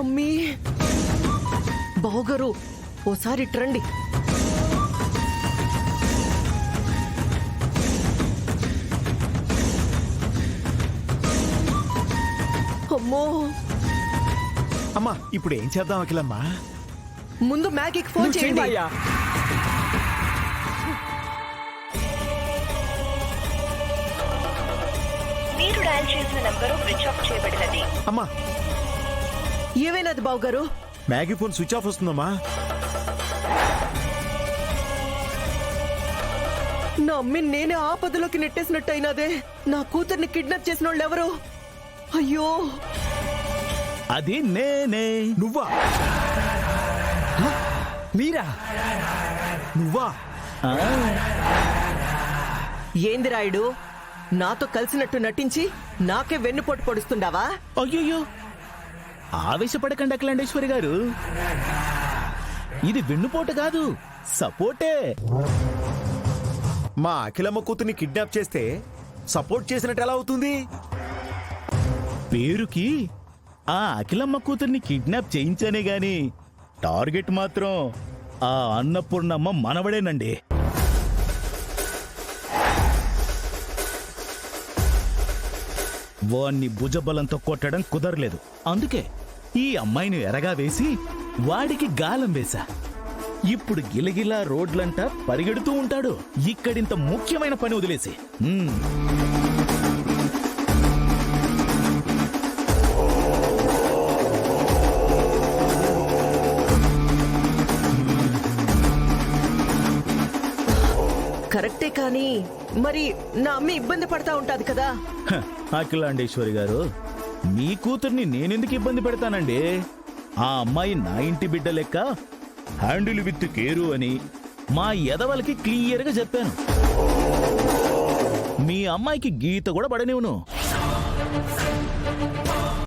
అమ్మీ బావగారు ఓసారి ఇట్రండి. అమ్మో, అమ్మా ఇప్పుడు ఏం చేద్దాం అఖిలమ్మా? ముందు మ్యాగీకి ఫోన్ చేయండి. మీరు డయల్ చేసిన నంబరు స్విచ్ ఆఫ్ చేయబడినది. అమ్మా ఏమైనది బావగారు? మ్యాగీ ఫోన్ స్విచ్ ఆఫ్ వస్తుందమ్మా. నా అమ్మిని నేనే ఆపదలోకి నెట్టేసినట్టు అయినదే. నా కూతుర్ని కిడ్నాప్ చేసిన వాళ్ళు ఎవరు? అయ్యో, అది నేనే. నువ్వా? మీరా? నువ్వా? ఏంది రాయుడు, నాతో కలిసినట్టు నటించి నాకే వెన్నుపోటు పొడుస్తుండావా? అయ్యో, ఆవేశపడకండి అఖిలాండేశ్వరి గారు. ఇది వెన్నుపోటు కాదు, సపోర్టే. మా అఖిలమ్మ కూతుర్ని కిడ్నాప్ చేస్తే సపోర్ట్ చేసినట్టు ఎలా అవుతుంది? పేరుకి ఆ అఖిలమ్మ కూతుర్ని కిడ్నాప్ చేయించానే గాని టార్గెట్ మాత్రం ఆ అన్నపూర్ణమ్మ మనవడేనండి. వాణ్ణి భుజబలంతో కొట్టడం కుదరలేదు. అందుకే ఈ అమ్మాయిని ఎరగా వేసి వాడికి గాలం వేశా. ఇప్పుడు గిలగిలా రోడ్లంటా పరిగెడుతూ ఉంటాడు, ఇక్కడింత ముఖ్యమైన పని వదిలేసి. కరెక్టే, కానీ మరి నా అమ్మ ఇబ్బంది పడతా ఉంటాది కదా. అఖిలాండేశ్వరి గారు, మీ కూతుర్ని నేనెందుకు ఇబ్బంది పెడతానండి? ఆ అమ్మాయి నా ఇంటి బిడ్డ లెక్క హ్యాండిల్ విత్ కేరు అని మా ఎదవలకి క్లియర్గా చెప్పాను. మీ అమ్మాయికి గీత కూడా పడనివ్వను.